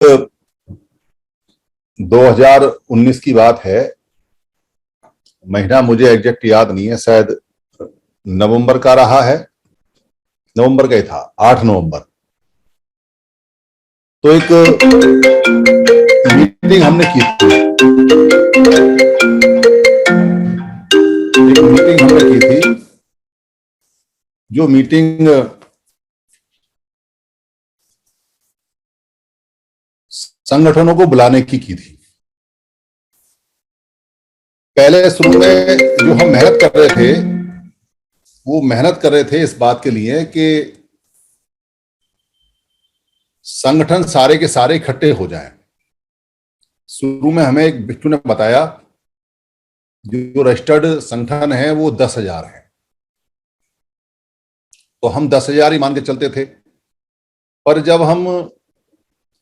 2019 की बात है। महीना मुझे एग्जैक्ट याद नहीं है, शायद नवंबर का रहा है, नवंबर का ही था, 8 नवंबर। तो एक मीटिंग हमने की थी, जो मीटिंग संगठनों को बुलाने की थी। पहले शुरू में जो हम मेहनत कर रहे थे, वो मेहनत कर रहे थे इस बात के लिए कि संगठन सारे के सारे इकट्ठे हो जाएं। शुरू में हमें एक बिट्टू ने बताया जो रजिस्टर्ड संगठन है वो 10,000 है, तो हम 10,000 ही मान के चलते थे। पर जब हम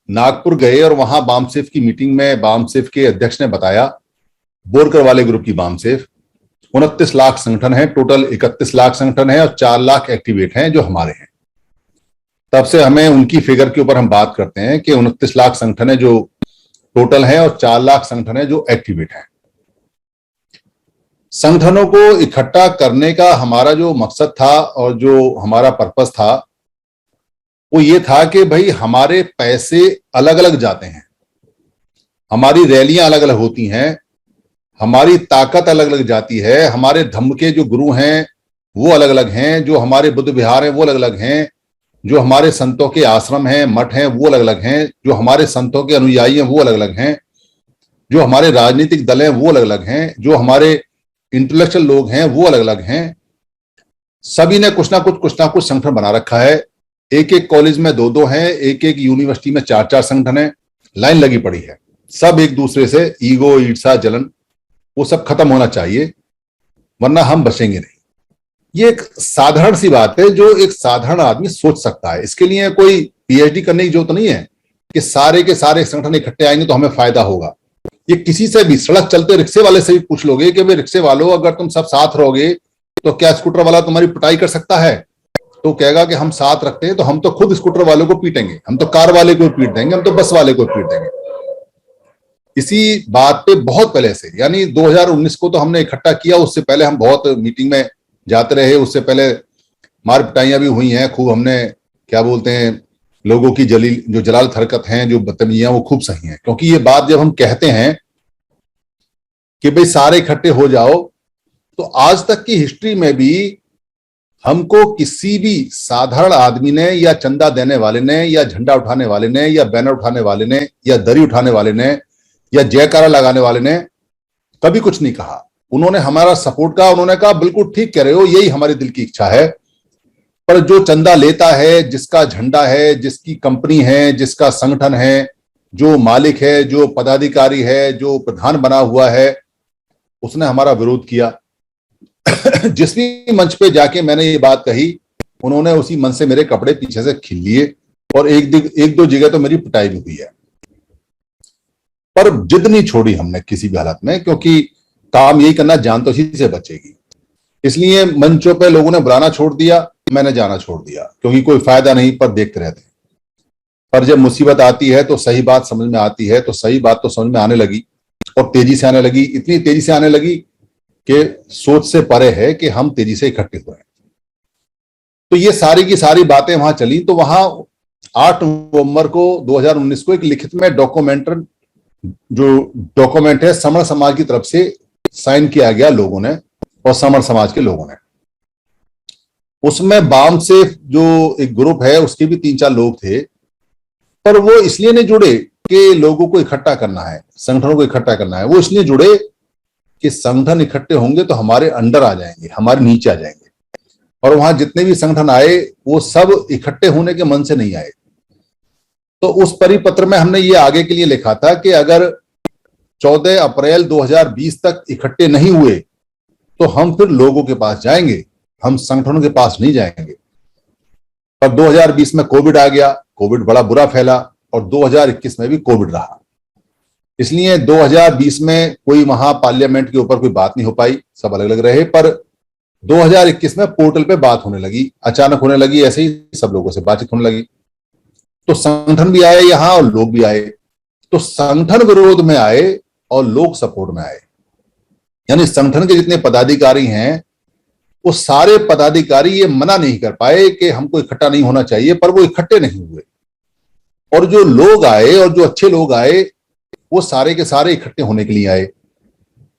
नागपुर गए और वहां बामसेफ की मीटिंग में बामसेफ के अध्यक्ष ने बताया, बोरकर वाले ग्रुप की बामसेफ, 29 लाख संगठन है, टोटल 31 लाख संगठन है और 4 लाख एक्टिवेट हैं जो हमारे हैं। तब से हमें उनकी फिगर के ऊपर हम बात करते हैं कि 29 लाख संगठन है जो टोटल है और 4 लाख संगठन है जो एक्टिवेट हैं। संगठनों को इकट्ठा करने का हमारा जो मकसद था और जो हमारा पर्पस था वो ये था कि भाई हमारे पैसे अलग अलग जाते हैं, हमारी रैलियां अलग अलग होती हैं, हमारी ताकत अलग अलग जाती है, हमारे धम्म के जो गुरु हैं वो अलग अलग हैं, जो हमारे बुद्ध विहार हैं वो अलग अलग हैं, जो हमारे संतों के आश्रम हैं, मठ हैं वो अलग अलग हैं, जो हमारे संतों के अनुयायी हैं वो अलग अलग हैं, जो हमारे राजनीतिक दल हैं वो अलग अलग हैं, जो हमारे इंटेलेक्चुअल लोग हैं वो अलग अलग हैं। सभी ने कुछ ना कुछ संगठन बना रखा है। एक एक कॉलेज में 2-2 हैं, एक एक यूनिवर्सिटी में 4-4 संगठन है, लाइन लगी पड़ी है। सब एक दूसरे से ईगो, ईर्ष्या, जलन वो सब खत्म होना चाहिए, वरना हम बचेंगे नहीं। ये एक साधारण सी बात है जो एक साधारण आदमी सोच सकता है। इसके लिए कोई पीएचडी करने की जरूरत नहीं है कि सारे के सारे संगठन इकट्ठे आएंगे तो हमें फायदा होगा। ये किसी से भी, सड़क चलते रिक्शे वाले से भी पूछ लोगे कि भाई रिक्शे वालों अगर तुम सब साथ रहोगे तो क्या स्कूटर वाला तुम्हारी पिटाई कर सकता है? तो कहेगा कि हम साथ रखते हैं तो हम तो खुद स्कूटर वालों को पीटेंगे, हम तो कार वाले को पीट देंगे, हम तो बस वाले को पीट देंगे। इसी बात पे बहुत पहले से, यानी 2019 को तो हमने इकट्ठा किया, उससे पहले हम बहुत मीटिंग में जाते रहे, उससे पहले मार पिटाइयां भी हुई हैं खूब। हमने क्या बोलते हैं, लोगों की जो जलाल हरकत हैं, जो बदतमीजियां, वो खूब सही हैं। क्योंकि ये बात जब हम कहते हैं कि भाई सारे इकट्ठे हो जाओ, तो आज तक की हिस्ट्री में भी हमको किसी भी साधारण आदमी ने या चंदा देने वाले ने या झंडा उठाने वाले ने या बैनर उठाने वाले ने या दरी उठाने वाले ने या जयकारा लगाने वाले ने कभी कुछ नहीं कहा। उन्होंने हमारा सपोर्ट कहा, उन्होंने कहा बिल्कुल ठीक कह रहे हो, यही हमारे दिल की इच्छा है। पर जो चंदा लेता है, जिसका झंडा है, जिसकी कंपनी है, जिसका संगठन है, जो मालिक है, जो पदाधिकारी है, जो प्रधान बना हुआ है, उसने हमारा विरोध किया। जिस भी मंच पे जाके मैंने ये बात कही, उन्होंने उसी मंच से मेरे कपड़े पीछे से खींच लिए और एक दो जगह तो मेरी पिटाई भी हुई है। पर जिद नहीं छोड़ी हमने किसी भी हालत में, क्योंकि काम यही करना, जान तो इसी से बचेगी। इसलिए मंचों पे लोगों ने बुलाना छोड़ दिया, मैंने जाना छोड़ दिया, क्योंकि कोई फायदा नहीं, पर देखते रहते। पर जब मुसीबत आती है तो सही बात समझ में आती है, तो सही बात तो समझ में आने लगी और तेजी से आने लगी, इतनी तेजी से आने लगी कि सोच से परे है कि हम तेजी से इकट्ठे हुए। तो ये सारी की सारी बातें वहां चली। तो वहां 8 नवंबर को 2019 को एक लिखित में डॉक्यूमेंट है, समण समाज की तरफ से साइन किया गया लोगों ने और समण समाज के लोगों ने। उसमें बाम से जो एक ग्रुप है उसके भी 3-4 लोग थे, पर वो इसलिए नहीं जुड़े कि लोगों को इकट्ठा करना है, संगठनों को इकट्ठा करना है। वो इसलिए जुड़े कि संगठन इकट्ठे होंगे तो हमारे अंडर आ जाएंगे, हमारे नीचे आ जाएंगे। और वहां जितने भी संगठन आए वो सब इकट्ठे होने के मन से नहीं आए। तो उस परिपत्र में हमने ये आगे के लिए लिखा था कि अगर 14 अप्रैल 2020 तक इकट्ठे नहीं हुए तो हम फिर लोगों के पास जाएंगे, हम संगठनों के पास नहीं जाएंगे। पर 2020 में कोविड आ गया, कोविड बड़ा बुरा फैला और 2021 में भी कोविड रहा। इसलिए 2020 में कोई वहां पार्लियामेंट के ऊपर कोई बात नहीं हो पाई, सब अलग अलग रहे। पर 2021 में पोर्टल पे बात होने लगी, अचानक होने लगी, ऐसे ही सब लोगों से बातचीत होने लगी। तो संगठन भी आए यहां और लोग भी आए। तो संगठन विरोध में आए और लोग सपोर्ट में आए, यानी संगठन के जितने पदाधिकारी हैं वो सारे पदाधिकारी ये मना नहीं कर पाए कि हमको इकट्ठा नहीं होना चाहिए, पर वो इकट्ठे नहीं हुए। और जो लोग आए और जो अच्छे लोग आए वो सारे के सारे इकट्ठे होने के लिए आए।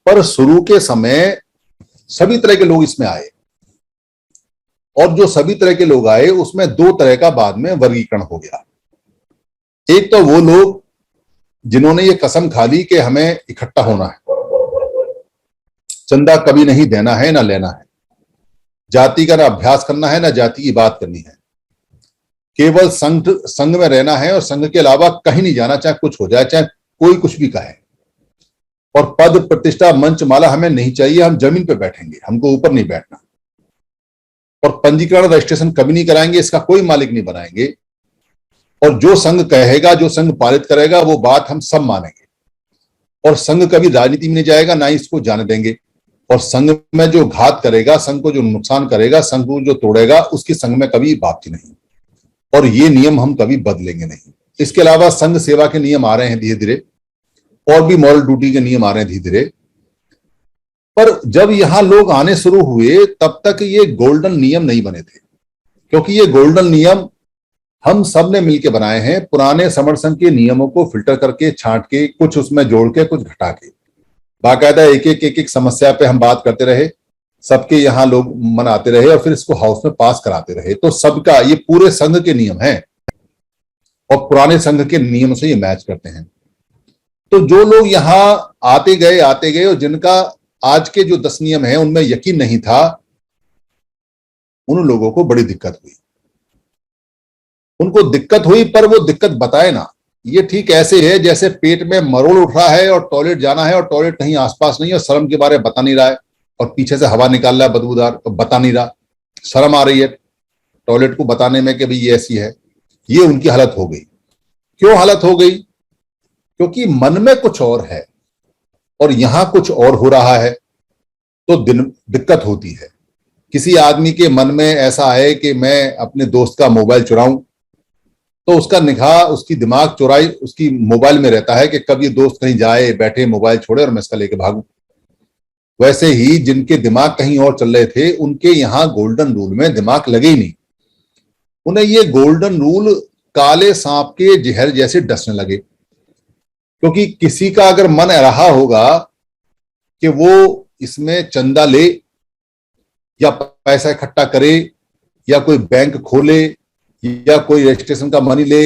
पर शुरू के समय सभी तरह के लोग इसमें आए, और जो सभी तरह के लोग आए उसमें दो तरह का बाद में वर्गीकरण हो गया। एक तो वो लोग जिन्होंने ये कसम खा ली कि हमें इकट्ठा होना है, चंदा कभी नहीं देना है ना लेना है, जाति का ना अभ्यास करना है ना जाति की बात करनी है, केवल संघ में रहना है और संघ के अलावा कहीं नहीं जाना, चाहे कुछ हो जाए, चाहे कोई कुछ भी कहे। और पद प्रतिष्ठा मंच माला हमें नहीं चाहिए, हम जमीन पे बैठेंगे, हमको ऊपर नहीं बैठना। और पंजीकरण रजिस्ट्रेशन कभी नहीं कराएंगे, इसका कोई मालिक नहीं बनाएंगे। और जो संघ कहेगा, जो संघ पारित करेगा, वो बात हम सब मानेंगे। और संघ कभी राजनीति में नहीं जाएगा, ना ही इसको जाने देंगे। और संघ में जो घात करेगा, संघ को जो नुकसान करेगा, संघ को जो तोड़ेगा, उसकी संघ में कभी वापसी नहीं। और ये नियम हम कभी बदलेंगे नहीं। इसके अलावा संघ सेवा के नियम आ रहे हैं धीरे धीरे, और भी मॉरल ड्यूटी के नियम आ रहे हैं धीरे धीरे। पर जब यहां लोग आने शुरू हुए तब तक ये गोल्डन नियम नहीं बने थे, क्योंकि ये गोल्डन नियम हम सब ने मिलकर बनाए हैं, पुराने समर संघ के नियमों को फिल्टर करके, छांट के, कुछ उसमें जोड़ के, कुछ घटा के, बाकायदा एक एक समस्या पे हम बात करते रहे, सबके यहाँ लोग मनाते रहे और फिर इसको हाउस में पास कराते रहे। तो सबका ये पूरे संघ के नियम हैं और पुराने संघ के नियम से ये मैच करते हैं। तो जो लोग यहाँ आते गए और जिनका आज के जो 10 नियम हैं उनमें यकीन नहीं था, उन लोगों को बड़ी दिक्कत हुई। उनको दिक्कत हुई, पर वो दिक्कत बताए ना। ये ठीक ऐसे है जैसे पेट में मरोड़ उठ रहा है और टॉयलेट जाना है और टॉयलेट कहीं आसपास नहीं है और शर्म के बारे में बता नहीं रहा है, और पीछे से हवा निकाल रहा है बदबूदार, तो बता नहीं रहा, शर्म आ रही है टॉयलेट को बताने में कि भाई ये ऐसी है। ये उनकी हालत हो गई। क्यों हालत हो गई? क्योंकि मन में कुछ और है और यहां कुछ और हो रहा है, तो दिक्कत होती है। किसी आदमी के मन में ऐसा है कि मैं अपने दोस्त का मोबाइल चुराऊं, तो उसका निगाह, उसकी दिमाग चुराई उसकी मोबाइल में रहता है कि कब ये दोस्त कहीं जाए, बैठे, मोबाइल छोड़े और मैं इसका लेके भागूं। वैसे ही जिनके दिमाग कहीं और चल रहे थे, उनके यहां गोल्डन रूल में दिमाग लगे ही नहीं। उन्हें ये गोल्डन रूल काले सांप के जहर जैसे डसने लगे। क्योंकि किसी का अगर मन रहा होगा कि वो इसमें चंदा ले या पैसा इकट्ठा करे या कोई बैंक खोले या कोई रजिस्ट्रेशन का मनी ले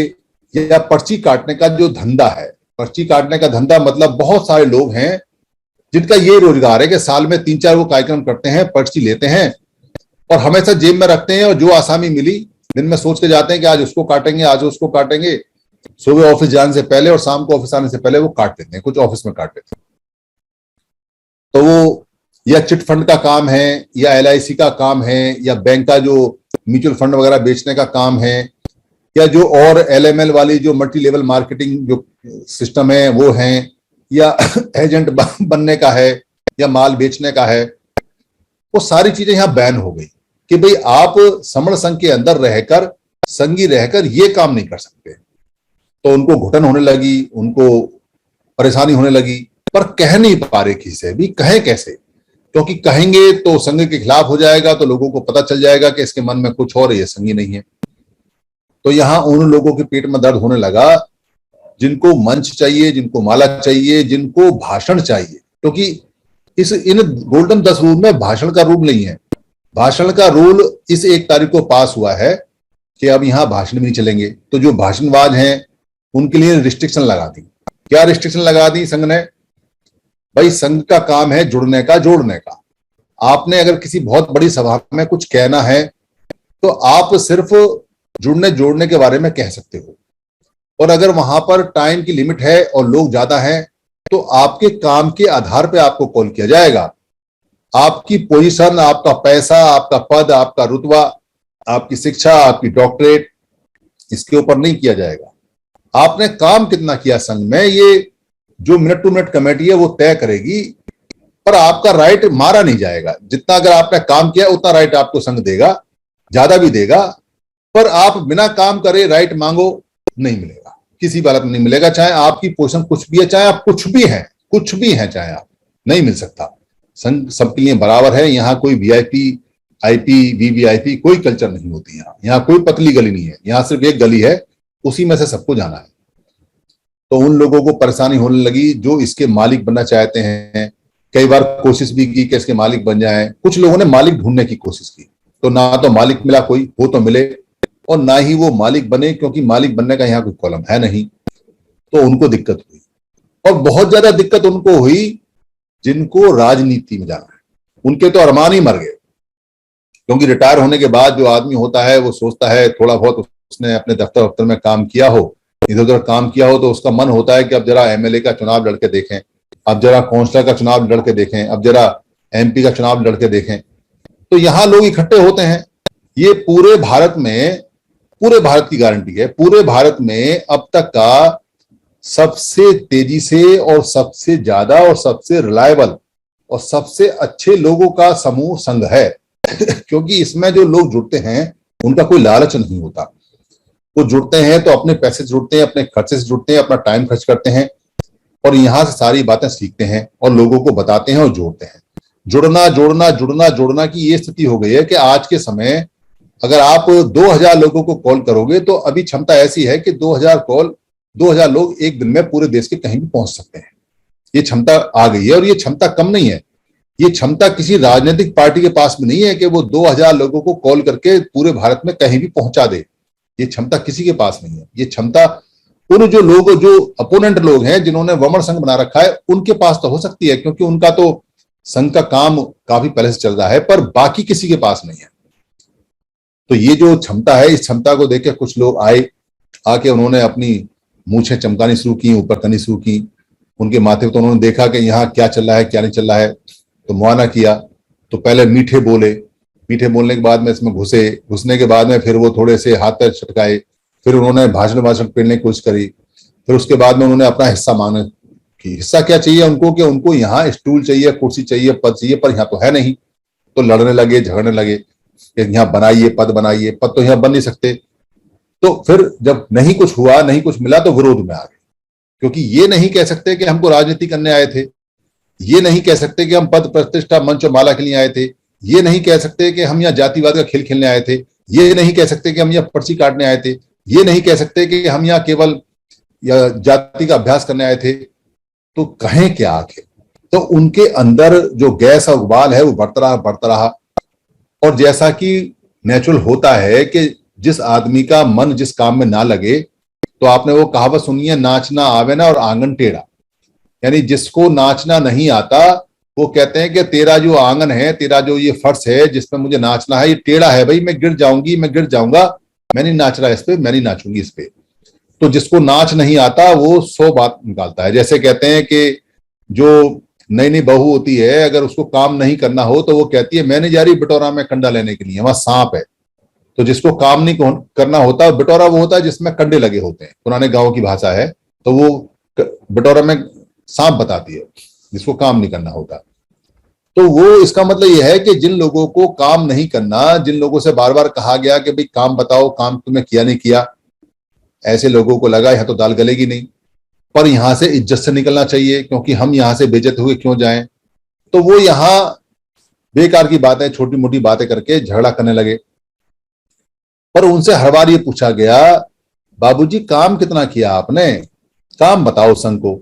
या पर्ची काटने का जो धंधा है, पर्ची काटने का धंधा मतलब बहुत सारे लोग हैं जिनका ये रोजगार है कि साल में 3-4 वो कार्यक्रम करते हैं, पर्ची लेते हैं और हमेशा जेब में रखते हैं, और जो आसामी मिली दिन में सोच के जाते हैं कि आज उसको काटेंगे, आज उसको काटेंगे। सुबह ऑफिस जाने से पहले और शाम को ऑफिस आने से पहले वो काट लेते हैं, कुछ ऑफिस में काट लेते हैं। तो वो या चिट फंड का काम है या LIC का काम है या बैंक का जो म्यूचुअल फंड वगैरह बेचने का काम है, या जो और LML वाली जो मल्टी लेवल मार्केटिंग जो सिस्टम है वो है, या एजेंट बनने का है या माल बेचने का है। वो सारी चीजें यहां बैन हो गई कि भाई आप समण संघ के अंदर रहकर, संघी रहकर ये काम नहीं कर सकते। तो उनको घुटन होने लगी, उनको परेशानी होने लगी, पर कह नहीं पा रहे किसी से भी, कहें कैसे? क्योंकि कहेंगे तो संघ के खिलाफ हो जाएगा, तो लोगों को पता चल जाएगा कि इसके मन में कुछ और है, ये संघी नहीं है। तो यहां उन लोगों के पेट में दर्द होने लगा जिनको मंच चाहिए, जिनको माला चाहिए, जिनको भाषण चाहिए। क्योंकि इन गोल्डन 10 रूल में भाषण का रूल नहीं है। भाषण का रूल इस 1 तारीख को पास हुआ है कि अब यहां भाषण भी नहीं चलेंगे। तो जो भाषणबाज हैं उनके लिए रिस्ट्रिक्शन लगा दी। क्या रिस्ट्रिक्शन लगा दी संघ ने? भाई संघ का काम है जुड़ने का, जोड़ने का। आपने अगर किसी बहुत बड़ी सभा में कुछ कहना है तो आप सिर्फ जुड़ने जोड़ने के बारे में कह सकते हो, और अगर वहां पर टाइम की लिमिट है और लोग ज्यादा हैं तो आपके काम के आधार पर आपको कॉल किया जाएगा। आपकी पोजीशन, आपका पैसा, आपका पद, आपका रुतबा, आपकी शिक्षा, आपकी डॉक्टरेट, इसके ऊपर नहीं किया जाएगा। आपने काम कितना किया संघ में, ये जो मिनट टू मिनट कमेटी है वो तय करेगी, पर आपका राइट मारा नहीं जाएगा। जितना अगर आपने काम किया उतना राइट आपको संघ देगा, ज्यादा भी देगा। पर आप बिना काम करे राइट मांगो नहीं मिलेगा, किसी भी हालत में नहीं मिलेगा, चाहे आपकी पोजीशन कुछ भी है, चाहे आप कुछ भी हैं, चाहे आप, नहीं मिल सकता। संघ सबके लिए बराबर है। यहाँ कोई वीआईपी, आईपी, वीवीआईपी कोई कल्चर नहीं होती। यहाँ कोई पतली गली नहीं है, यहाँ सिर्फ एक गली है, उसी में से सबको जाना है। तो उन लोगों को परेशानी होने लगी जो इसके मालिक बनना चाहते हैं। कई बार कोशिश भी की कि इसके मालिक बन जाएं। कुछ लोगों ने मालिक ढूंढने की कोशिश की, तो ना तो मालिक मिला कोई, हो तो मिले, और ना ही वो मालिक बने, क्योंकि मालिक बनने का यहाँ कोई कॉलम है नहीं। तो उनको दिक्कत हुई, और बहुत ज्यादा दिक्कत उनको हुई जिनको राजनीति में जाना है। उनके तो अरमान ही मर गए, क्योंकि रिटायर होने के बाद जो आदमी होता है वो सोचता है, थोड़ा बहुत उसने अपने दफ्तर में काम किया हो, इधर उधर काम किया हो, तो उसका मन होता है कि अब जरा एमएलए का चुनाव लड़के देखें, अब जरा काउंसलर का चुनाव लड़के देखें, अब जरा एमपी का चुनाव लड़के देखें। तो यहां लोग इकट्ठे होते हैं। ये पूरे भारत की गारंटी है, पूरे भारत में अब तक का सबसे तेजी से और सबसे ज्यादा और सबसे रिलायबल और सबसे अच्छे लोगों का समूह संघ है। क्योंकि इसमें जो लोग जुड़ते हैं उनका कोई लालच नहीं होता। वो जुड़ते हैं तो अपने पैसे से जुड़ते हैं, अपने खर्चे से जुड़ते हैं, अपना टाइम खर्च करते हैं, और यहां से सारी बातें सीखते हैं और लोगों को बताते हैं और जोड़ते हैं। जुड़ना जोड़ना जुड़ना जोड़ना की ये स्थिति हो गई है कि आज के समय अगर आप 2000 लोगों को कॉल करोगे तो अभी क्षमता ऐसी है कि 2000 लोग एक दिन में पूरे देश के कहीं भी पहुंच सकते हैं। ये क्षमता आ गई है, और ये क्षमता कम नहीं है। ये क्षमता किसी राजनीतिक पार्टी के पास में नहीं है कि वो 2000 लोगों को कॉल करके पूरे भारत में कहीं भी पहुंचा दे। ये क्षमता किसी के पास नहीं है। ये क्षमता उन जो अपोनेंट लोग हैं, जिन्होंने वमन संघ बना रखा है, उनके पास तो हो सकती है, क्योंकि उनका तो संघ का काम काफी पहले से चल रहा है, पर बाकी किसी के पास नहीं है। तो ये जो क्षमता है, इस क्षमता को देख के कुछ लोग आके उन्होंने अपनी मूछें चमकानी शुरू की, ऊपर करनी शुरू की। उनके माथे पर तो उन्होंने देखा कि यहाँ क्या चल रहा है क्या नहीं चल रहा है, तो मुआयना किया। तो पहले मीठे बोलने के बाद में इसमें घुसने के बाद में फिर वो थोड़े से हाथ पैर छटकाए, फिर उन्होंने भाषण पेलने की कोशिश करी, फिर उसके बाद में उन्होंने अपना हिस्सा मांगने की। हिस्सा क्या चाहिए उनको, कि उनको यहाँ स्टूल चाहिए, कुर्सी चाहिए, पद चाहिए, पर यहाँ तो है नहीं। तो लड़ने लगे, झगड़ने लगे कि यहाँ बनाइए, पद तो यहाँ बन नहीं सकते। तो फिर जब नहीं कुछ हुआ, नहीं कुछ मिला, तो विरोध में आ गए, क्योंकि ये नहीं कह सकते कि हमको राजनीति करने आए थे, ये नहीं कह सकते कि हम पद प्रतिष्ठा मंच और माला के लिए आए थे, ये नहीं कह सकते कि हम यहाँ जातिवाद का खेल खेलने आए थे, ये नहीं कह सकते कि हम यहाँ पर्ची काटने आए थे, ये नहीं कह सकते कि हम यहाँ केवल जाति का अभ्यास करने आए थे। तो कहें क्या आखिर? तो उनके अंदर जो गैस और उबाल है वो बढ़ता रहा। और जैसा कि नेचुरल होता है कि जिस आदमी का मन जिस काम में ना लगे, तो आपने वो कहावत सुनी है, नाचना आवे ना और आंगन टेढ़ा। यानी जिसको नाचना नहीं आता, वो कहते हैं कि तेरा जो आंगन है, तेरा जो ये फर्श है जिसमें मुझे नाचना है, ये टेढ़ा है भाई, मैं गिर जाऊंगा, मैं नहीं नाच रहा इस पे, मैं नहीं नाचूंगी इस पे। तो जिसको नाच नहीं आता वो 100 बात निकालता है। जैसे कहते हैं कि जो नई बहू होती है, अगर उसको काम नहीं करना हो तो वो कहती है मैं नहीं जा रही बिटोरा में कंडा लेने के लिए, वहां सांप है। तो जिसको काम नहीं करना होता, बिटोरा वो होता है जिसमें कंडे लगे होते हैं, पुराने गांव की भाषा है। तो वो बिटोरा में सांप बताती है जिसको काम नहीं करना होता। तो वो इसका मतलब यह है कि जिन लोगों को काम नहीं करना, जिन लोगों से बार बार कहा गया कि भाई काम बताओ, काम तुमने किया नहीं किया, ऐसे लोगों को लगा यहां तो दाल गलेगी नहीं, पर यहां से इज्जत से निकलना चाहिए, क्योंकि हम यहां से बेइज्जत हुए क्यों जाएं। तो वो यहां बेकार की बातें, छोटी मोटी बातें करके झगड़ा करने लगे। पर उनसे हर बार ये पूछा गया, बाबूजी काम कितना किया आपने, काम बताओ संघ को।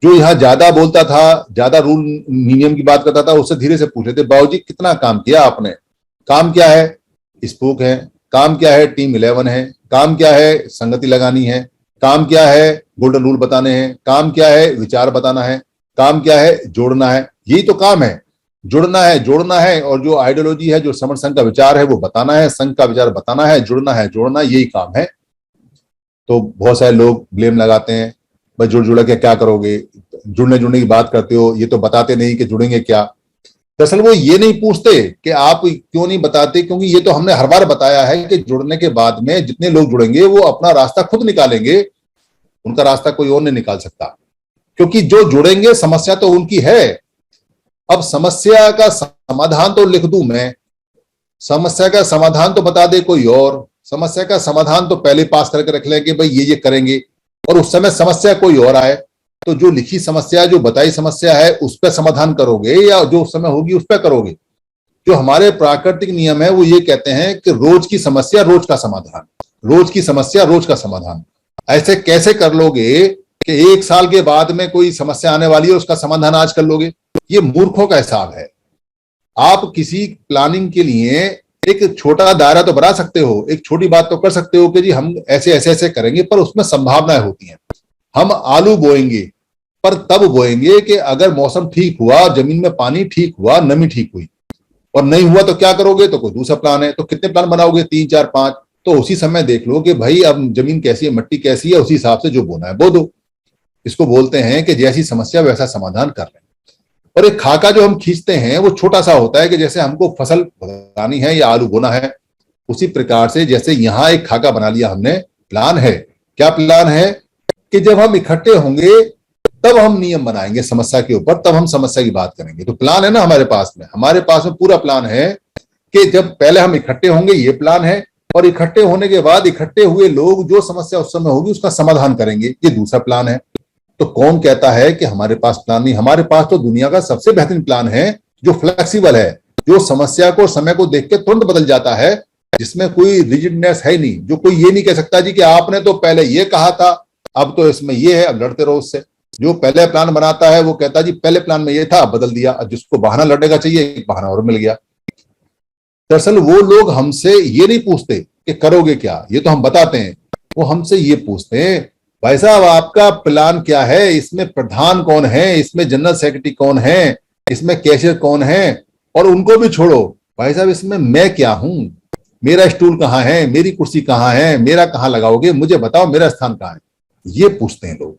जो यहाँ ज्यादा बोलता था, ज्यादा रूल नियम की बात करता था, उससे धीरे से पूछे थे, बाबूजी कितना काम किया आपने, काम क्या है, स्पोक है, काम क्या है, टीम 11 है, काम क्या है, संगति लगानी है, काम क्या है, गोल्डन रूल बताने हैं, काम क्या है, विचार बताना है, काम क्या है, जोड़ना है। यही तो काम है, जुड़ना है, जोड़ना है, और जो आइडियोलॉजी है, जो समर संघ का विचार है वो बताना है, संघ का विचार बताना है, जुड़ना है, जोड़ना, यही काम है। तो बहुत सारे लोग ब्लेम लगाते हैं, भाई जुड़ के क्या करोगे, जुड़ने की बात करते हो, ये तो बताते नहीं कि जुड़ेंगे क्या। दरअसल वो ये नहीं पूछते कि आप क्यों नहीं बताते, क्योंकि ये तो हमने हर बार बताया है कि जुड़ने के बाद में जितने लोग जुड़ेंगे वो अपना रास्ता खुद निकालेंगे, उनका रास्ता कोई और नहीं निकाल सकता। क्योंकि जो जुड़ेंगे, समस्या तो उनकी है, अब समस्या का समाधान तो लिख दूं मैं, समस्या का समाधान तो बता दे कोई और, समस्या का समाधान तो पहले पास करके रख लें कि भाई ये करेंगे, और उस समय समस्या कोई और आए तो जो लिखी समस्या, जो बताई समस्या है उस पर समाधान करोगे या जो उस समय होगी उस पर करोगे। जो हमारे प्राकृतिक नियम है वो ये कहते हैं कि रोज की समस्या रोज का समाधान, रोज की समस्या रोज का समाधान। ऐसे कैसे कर लोगे कि 1 साल के बाद में कोई समस्या आने वाली है उसका समाधान आज कर लोगे? ये मूर्खों का हिसाब है। आप किसी प्लानिंग के लिए एक छोटा दायरा तो बना सकते हो, एक छोटी बात तो कर सकते हो कि जी हम ऐसे ऐसे ऐसे करेंगे, पर उसमें संभावनाएं होती हैं। हम आलू बोएंगे पर तब बोएंगे कि अगर मौसम ठीक हुआ, जमीन में पानी ठीक हुआ, नमी ठीक हुई, और नहीं हुआ तो क्या करोगे? तो कोई दूसरा प्लान है। तो कितने प्लान बनाओगे? 3 4 5। तो उसी समय देख लो कि भाई अब जमीन कैसी है, मिट्टी कैसी है, उसी हिसाब से जो बोना है बो दो। इसको बोलते हैं कि जैसी समस्या वैसा समाधान कर रहे हैं। और एक खाका जो हम खींचते हैं वो छोटा सा होता है कि जैसे हमको फसल लगानी है या आलू बोना है, उसी प्रकार से जैसे यहां एक खाका बना लिया हमने, प्लान है। क्या प्लान है? कि जब हम इकट्ठे होंगे तब हम नियम बनाएंगे समस्या के ऊपर, तब हम समस्या की बात करेंगे। तो प्लान है ना हमारे पास में पूरा प्लान है कि जब पहले हम इकट्ठे होंगे, ये प्लान है, और इकट्ठे होने के बाद इकट्ठे हुए लोग जो समस्या उस समय होगी उसका समाधान करेंगे, ये दूसरा प्लान है। तो कौन कहता है कि हमारे पास प्लान नहीं? हमारे पास तो दुनिया का सबसे बेहतरीन प्लान है, जो फ्लेक्सिबल है, जो समस्या को समय को देख के तुरंत बदल जाता है, जिसमें कोई रिजिडनेस है नहीं, जो कोई ये नहीं कह सकता जी कि आपने तो पहले ये कहा था, अब तो इसमें ये है, अब लड़ते रहो उससे। जो पहले प्लान बनाता है वो कहता है जी पहले प्लान में ये था, अब बदल दिया। अब जिसको बहाना लड़ने का चाहिए, एक बहाना और मिल गया। दरअसल वो लोग हमसे ये नहीं पूछते कि करोगे क्या, ये तो हम बताते हैं। वो हमसे ये पूछते हैं, भाई साहब आपका प्लान क्या है, इसमें प्रधान कौन है, इसमें जनरल सेक्रेटरी कौन है, इसमें कैशियर कौन है, और उनको भी छोड़ो, भाई साहब इसमें मैं क्या हूं, मेरा स्टूल कहाँ है, मेरी कुर्सी कहाँ है, मेरा कहाँ लगाओगे, मुझे बताओ मेरा स्थान कहाँ है। ये पूछते हैं लोग,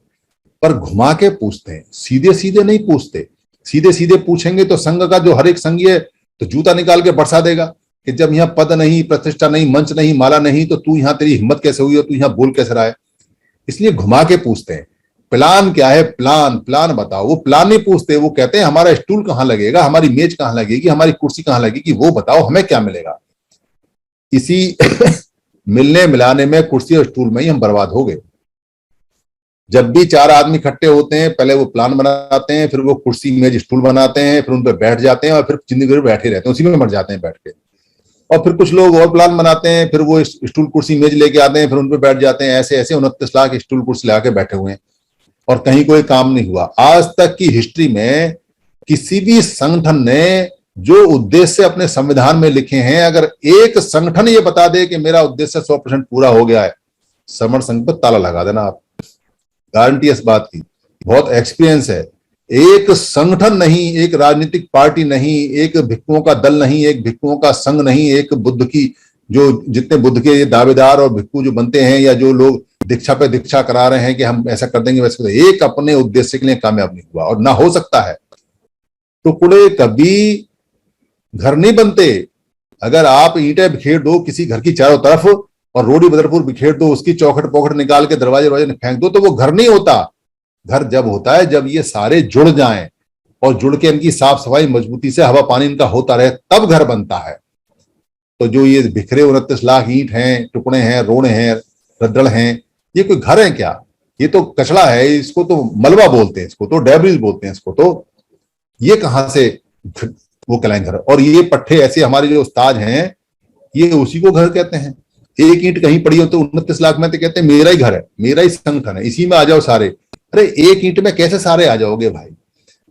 पर घुमा के पूछते हैं, सीधे सीधे नहीं पूछते। सीधे सीधे पूछेंगे तो संघ का जो हर एक संघी है तो जूता निकाल के बरसा देगा कि जब यहाँ पद नहीं, प्रतिष्ठा नहीं, मंच नहीं, माला नहीं, तो तू यहाँ, तेरी हिम्मत कैसे हुई और तू यहाँ बोल कैसे रहा है। इसलिए घुमा के पूछते हैं, प्लान क्या है, प्लान प्लान बताओ। वो प्लान नहीं पूछते, वो कहते हैं हमारा स्टूल कहाँ लगेगा, हमारी मेज कहाँ लगेगी, हमारी कुर्सी कहाँ लगेगी, वो बताओ, हमें क्या मिलेगा। इसी मिलने मिलाने में, कुर्सी और स्टूल में ही हम बर्बाद हो गए। जब भी 4 आदमी इकट्ठे होते हैं, पहले वो प्लान बनाते हैं, फिर वो कुर्सी मेज स्टूल बनाते हैं, फिर उन पर बैठ जाते हैं, और फिर जिंदगी भर बैठे रहते हैं, उसी में मर जाते हैं बैठ के। और फिर कुछ लोग और प्लान बनाते हैं, फिर वो स्टूल कुर्सी मेज लेके आते हैं, फिर उन पर बैठ जाते हैं। ऐसे ऐसे 29 लाख स्टूल कुर्सी लगा के बैठे हुए हैं, और कहीं कोई काम नहीं हुआ। आज तक की हिस्ट्री में किसी भी संगठन ने जो उद्देश्य अपने संविधान में लिखे हैं, अगर एक संगठन ये बता दे कि मेरा उद्देश्य 100% पूरा हो गया है, समर संघ पर ताला लगा देना आप, गारंटी इस बात की, बहुत एक्सपीरियंस है। एक संगठन नहीं, एक राजनीतिक पार्टी नहीं, एक भिक्षुओं का दल नहीं, एक भिक्षुओं का संघ नहीं, एक बुद्ध की, जो जितने बुद्ध के ये दावेदार और भिक्षु जो बनते हैं, या जो लोग दीक्षा पे दीक्षा करा रहे हैं कि हम ऐसा कर देंगे वैसे कर देंगे, एक अपने उद्देश्य के लिए कामयाब नहीं हुआ, और ना हो सकता है। टुकड़े कभी घर नहीं बनते। अगर आप ईंटें बिखेर दो किसी घर की चारों तरफ, और रोडी बदरपुर बिखेर दो, उसकी चौखट पौखट निकाल के दरवाजे दरवाजे फेंक दो, तो वो घर नहीं होता। घर जब होता है जब ये सारे जुड़ जाएं, और जुड़ के इनकी साफ सफाई मजबूती से हवा पानी इनका होता रहे, तब घर बनता है। तो जो ये बिखरे 29 लाख ईंट हैं, टुकड़े हैं, रोड़े हैं, रद्दड़ हैं, ये कोई घर है क्या? ये तो कचड़ा है, इसको तो मलबा बोलते हैं, इसको तो डेब्रिज बोलते हैं, इसको तो ये कहां से वो कहलाएं घर। और ये पट्टे ऐसे हमारे जो उस्ताद हैं, ये उसी को घर कहते हैं। एक ईंट कहीं पड़ी हो तो 29 लाख में तो कहते हैं मेरा ही घर है, मेरा ही संगठन है, इसी में आ जाओ सारे। अरे एक ईंट में कैसे सारे आ जाओगे भाई?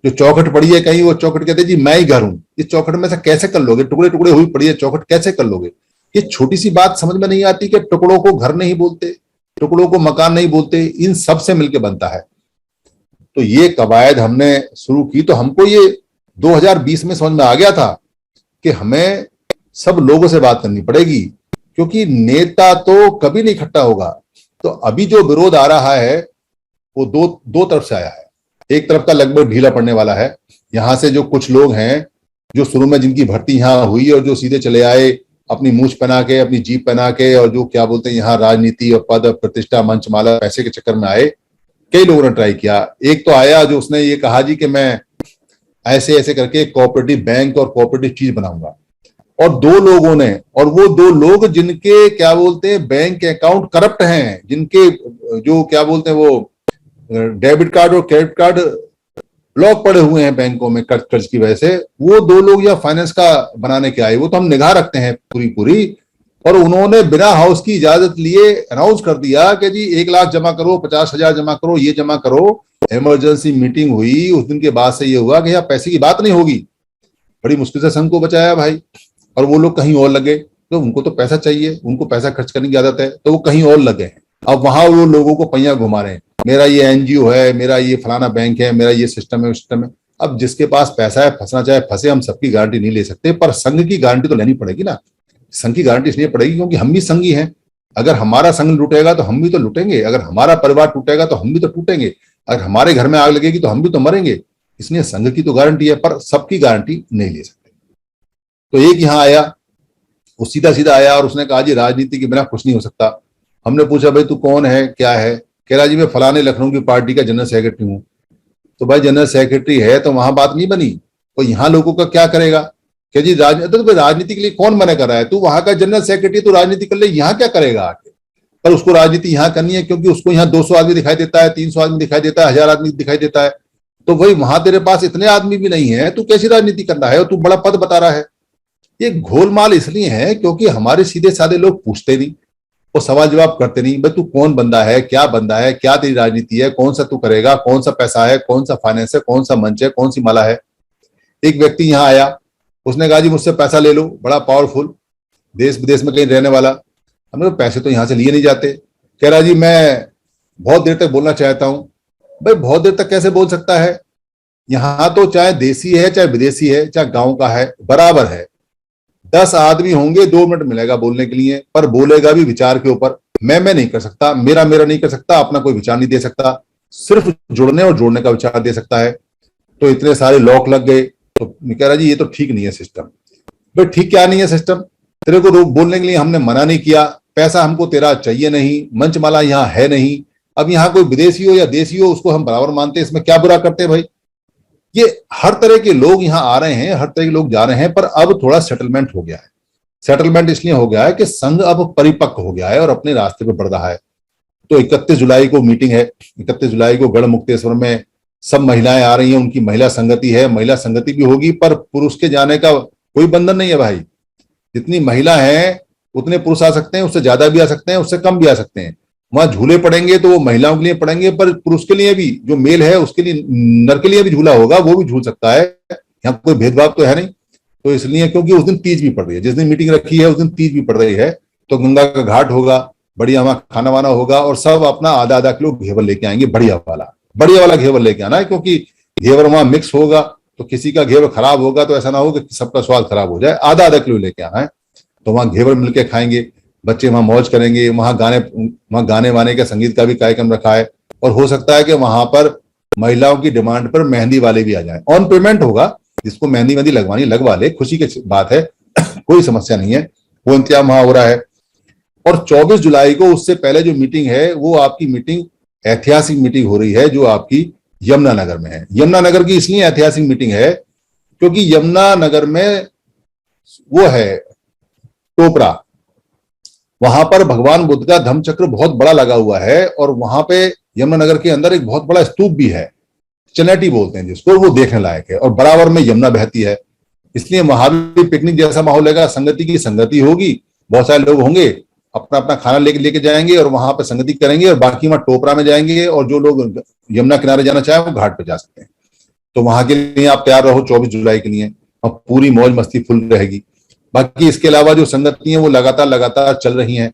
जो चौखट पड़ी है कहीं, वो चौखट कहते हैं जी मैं ही घर हूं, इस चौखट में से कैसे कर लोगे? टुकड़े टुकड़े हुई पड़ी है चौखट, कैसे कर लोगे? ये छोटी सी बात समझ में नहीं आती कि टुकड़ों को घर नहीं बोलते, टुकड़ों को मकान नहीं बोलते, इन सब से मिलकर बनता है। तो ये कवायद हमने शुरू की, तो हमको ये 2020 में समझ में आ गया था कि हमें सब लोगों से बात करनी पड़ेगी, क्योंकि नेता तो कभी नहीं इकट्ठा होगा। तो अभी जो विरोध आ रहा है वो दो तरफ से आया है। एक तरफ का लगभग ढीला पड़ने वाला है, यहां से जो कुछ लोग हैं जो शुरू में जिनकी भर्ती यहां हुई और जो सीधे चले आए अपनी मूछ पहना के, अपनी जीप पहना के, और जो क्या बोलते हैं यहाँ राजनीति और पद प्रतिष्ठा मंचमाला पैसे के चक्कर में आए। कई लोगों ने ट्राई किया। एक तो आया जो उसने ये कहा जी कि मैं ऐसे ऐसे करके कोऑपरेटिव बैंक और कोऑपरेटिव चीज बनाऊंगा, और दो लोगों ने, और वो दो लोग जिनके क्या बोलते हैं बैंक अकाउंट करप्ट हैं, जिनके जो क्या बोलते हैं वो डेबिट कार्ड और क्रेडिट कार्ड ब्लॉक पड़े हुए हैं बैंकों में कर्ज की वजह से, वो दो लोग या फाइनेंस का बनाने के आए, वो तो हम निगाह रखते हैं पूरी पूरी। और उन्होंने बिना हाउस की इजाजत लिए अनाउंस कर दिया कि जी 1 लाख जमा करो, 50,000 जमा करो, ये जमा करो। इमरजेंसी मीटिंग हुई, उस दिन के बाद से ये हुआ कि यहाँ पैसे की बात नहीं होगी। बड़ी मुश्किल से संघ को बचाया भाई, और वो लोग कहीं और लगे, तो उनको तो पैसा चाहिए, उनको पैसा खर्च करने की आदत है, तो वो कहीं और लगे हैं। अब वहां वो लोगों को पहिया घुमा रहे हैं, मेरा ये एनजीओ है, मेरा ये फलाना बैंक है, मेरा ये सिस्टम है, सिस्टम है। अब जिसके पास पैसा है, फंसना चाहे फंसे, हम सबकी गारंटी नहीं ले सकते, पर संघ की गारंटी तो लेनी पड़ेगी ना। संघ की गारंटी इसलिए पड़ेगी क्योंकि हम भी संघी हैं। अगर हमारा संघ लूटेगा तो हम भी तो लूटेंगे, अगर हमारा परिवार टूटेगा तो हम भी तो टूटेंगे, अगर हमारे घर में आग लगेगी तो हम भी तो मरेंगे। इसलिए संघ की तो गारंटी है, पर सबकी गारंटी नहीं ले सकते। तो एक यहाँ आया, वो सीधा सीधा आया और उसने कहा जी राजनीति के बिना कुछ नहीं हो सकता। हमने पूछा भाई तू कौन है, क्या है? कह रहा जी मैं फलाने लखनऊ की पार्टी का जनरल सेक्रेटरी हूँ। तो भाई जनरल सेक्रेटरी है तो वहां बात नहीं बनी, तो यहाँ लोगों का क्या करेगा? कि जी राजनीति के लिए कौन मना कर रहा है? तू वहां का जनरल सेक्रेटरी, तू राजनीति कर ले, यहाँ क्या करेगा आके? पर उसको राजनीति यहाँ करनी है क्योंकि उसको यहाँ 200 आदमी दिखाई देता है, 300 आदमी दिखाई देता है, 1000 आदमी दिखाई देता है। तो भाई वहां तेरे पास इतने आदमी भी नहीं है, तू कैसी राजनीति करना है और तू बड़ा पद बता रहा है। ये घोलमाल इसलिए है क्योंकि हमारे सीधे साधे लोग पूछते नहीं, वो सवाल जवाब करते नहीं। भाई तू कौन बंदा है, क्या बंदा है, क्या तेरी राजनीति है, कौन सा तू करेगा, कौन सा पैसा है, कौन सा फाइनेंस है, कौन सा मंच है, कौन सी माला है। एक व्यक्ति यहाँ आया, उसने कहा जी मुझसे पैसा ले लो, बड़ा पावरफुल, देश विदेश में कहीं रहने वाला। हमने कहा पैसे तो यहाँ से लिए नहीं जाते। कह रहा जी मैं बहुत देर तक बोलना चाहता हूँ। भाई बहुत देर तक कैसे बोल सकता है? यहाँ तो चाहे देसी है चाहे विदेशी है चाहे गांव का है, बराबर है। 10 आदमी होंगे, 2 मिनट मिलेगा बोलने के लिए, पर बोलेगा भी विचार के ऊपर। मैं नहीं कर सकता, मेरा नहीं कर सकता, अपना कोई विचार नहीं दे सकता, सिर्फ जुड़ने और जोड़ने का विचार दे सकता है। तो इतने सारे लॉक लग गए। तो कह रहा जी ये तो ठीक नहीं है सिस्टम। भाई ठीक क्या नहीं है सिस्टम? तेरे को बोलने के लिए हमने मना नहीं किया, पैसा हमको तेरा चाहिए नहीं, मंचमाला यहाँ है नहीं। अब यहाँ कोई विदेशी हो या देशी हो, उसको हम बराबर मानते हैं, इसमें क्या बुरा करते हैं भाई? ये हर तरह के लोग यहाँ आ रहे हैं, हर तरह के लोग जा रहे हैं, पर अब थोड़ा सेटलमेंट हो गया है। सेटलमेंट इसलिए हो गया है कि संघ अब परिपक्व हो गया है और अपने रास्ते पर बढ़ रहा है। तो 31 जुलाई को मीटिंग है, 31 जुलाई को गढ़ मुक्तेश्वर में सब महिलाएं आ रही हैं, उनकी महिला संगति है, महिला संगति भी होगी, पर पुरुष के जाने का कोई बंधन नहीं है भाई। जितनी महिला है उतने पुरुष आ सकते हैं, उससे ज्यादा भी आ सकते हैं, उससे कम भी आ सकते हैं। वहां झूले पड़ेंगे तो वो महिलाओं के लिए पड़ेंगे, पर पुरुष के लिए भी, जो मेल है उसके लिए, नर के लिए भी झूला होगा, वो भी झूल सकता है। यहाँ कोई भेदभाव तो है नहीं। तो इसलिए क्योंकि उस दिन तीज भी पड़ रही है, जिस दिन मीटिंग रखी है उस दिन तीज भी पड़ रही है, तो गंगा का घाट होगा, बढ़िया वहां खाना वाना होगा, और सब अपना आधा आधा किलो घेवर लेके आएंगे, बढ़िया वाला घेवर लेके आना है, क्योंकि घेवर वहां मिक्स होगा तो किसी का घेवर खराब होगा तो ऐसा ना हो कि सबका स्वाद खराब हो जाए। आधा आधा किलो लेके आना है, तो वहां घेवर मिलके खाएंगे, बच्चे वहां मौज करेंगे। वहां गाने वाने का, संगीत का भी कार्यक्रम रखा है, और हो सकता है कि वहां पर महिलाओं की डिमांड पर मेहंदी वाले भी आ जाएं। ऑन पेमेंट होगा, जिसको मेहंदी लगवानी लगवा ले, खुशी की बात है, कोई समस्या नहीं है, वो इंतजाम वहां हो रहा है। और 24 जुलाई को उससे पहले जो मीटिंग है, वो आपकी मीटिंग ऐतिहासिक मीटिंग हो रही है, जो आपकी यमुनानगर में है। यमुनानगर की इसलिए ऐतिहासिक मीटिंग है क्योंकि यमुनानगर में वो है टोपरा, वहां पर भगवान बुद्ध का धम्म चक्र बहुत बड़ा लगा हुआ है, और वहां पे यमुनानगर के अंदर एक बहुत बड़ा स्तूप भी है, चनेटी बोलते हैं जिसको, वो देखने लायक है, और बराबर में यमुना बहती है। इसलिए वहां भी पिकनिक जैसा माहौल रहेगा, संगति की संगति होगी, बहुत सारे लोग होंगे, अपना अपना खाना लेके जाएंगे और वहां पर संगति करेंगे, और बाकी वहां टोपरा में जाएंगे, और जो लोग यमुना किनारे जाना चाहे वो घाट पर जा सकते हैं। तो वहां के लिए आप तैयार रहो 24 जुलाई के लिए, और पूरी मौज मस्ती फुल रहेगी। बाकी इसके अलावा जो संगति है वो लगातार चल रही हैं,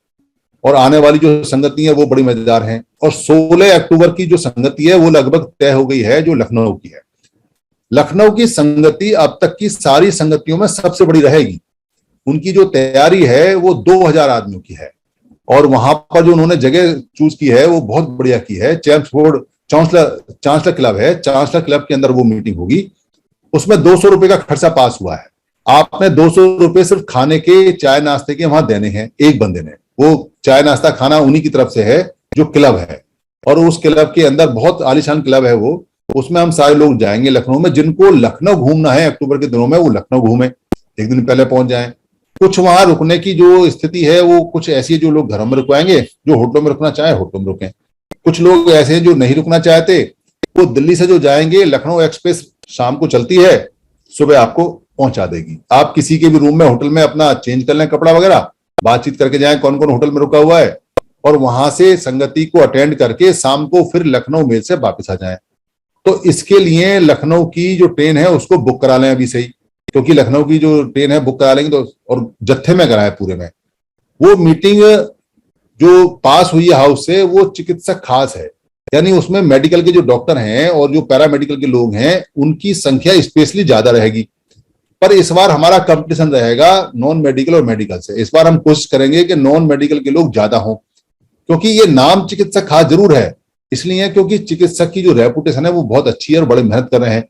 और आने वाली जो संगति है वो बड़ी मजेदार हैं। और 16 अक्टूबर की जो संगति है वो लगभग तय हो गई है, जो लखनऊ की है। लखनऊ की संगति अब तक की सारी संगतियों में सबसे बड़ी रहेगी। उनकी जो तैयारी है वो 2000 आदमियों की है, और वहां पर जो उन्होंने जगह चूज की है वो बहुत बढ़िया की है। चैम्प्सफोर्ड चांसलर क्लब है, चांसलर क्लब के अंदर वो मीटिंग होगी। उसमें 200 रुपए का खर्चा पास हुआ है। आपने 200 रुपए सिर्फ खाने के, चाय नाश्ते के वहां देने हैं एक बंदे ने। वो चाय नाश्ता खाना उन्हीं की तरफ से है जो क्लब है, और उस क्लब के अंदर बहुत आलीशान क्लब है वो। उसमें हम सारे लोग जाएंगे लखनऊ में। जिनको लखनऊ घूमना है अक्टूबर के दिनों में, वो लखनऊ घूमे, एक दिन पहले पहुंच जाएं। कुछ वहां रुकने की जो स्थिति है वो कुछ ऐसी है, जो लोग घरों में रुकवाएंगे, जो होटलों में रुकना चाहे होटलों में रुकें। कुछ लोग ऐसे हैं जो नहीं रुकना चाहते, वो दिल्ली से जो जाएंगे, लखनऊ एक्सप्रेस शाम को चलती है, सुबह आपको पहुंचा देगी। आप किसी के भी रूम में होटल में अपना चेंज कर लें कपड़ा वगैरह, बातचीत करके जाएं कौन कौन होटल में रुका हुआ है, और वहां से संगति को अटेंड करके शाम को फिर लखनऊ मेल से वापस आ जाएं। तो इसके लिए लखनऊ की जो ट्रेन है उसको बुक करा लें अभी से ही, क्योंकि लखनऊ की जो ट्रेन है बुक करा लेंगे तो, और जत्थे में कराए पूरे में। वो मीटिंग जो पास हुई है हाउस से, वो चिकित्सक खास है, यानी उसमें मेडिकल के जो डॉक्टर हैं और जो पैरामेडिकल के लोग हैं उनकी संख्या स्पेशली ज्यादा रहेगी। पर इस बार हमारा कंपटीशन रहेगा नॉन मेडिकल और मेडिकल से। इस बार हम कोशिश करेंगे कि नॉन मेडिकल के लोग ज्यादा हों, क्योंकि ये नाम चिकित्सक खास जरूर है, इसलिए क्योंकि चिकित्सक की जो रेपुटेशन है वो बहुत अच्छी है और बड़ी मेहनत कर रहे हैं।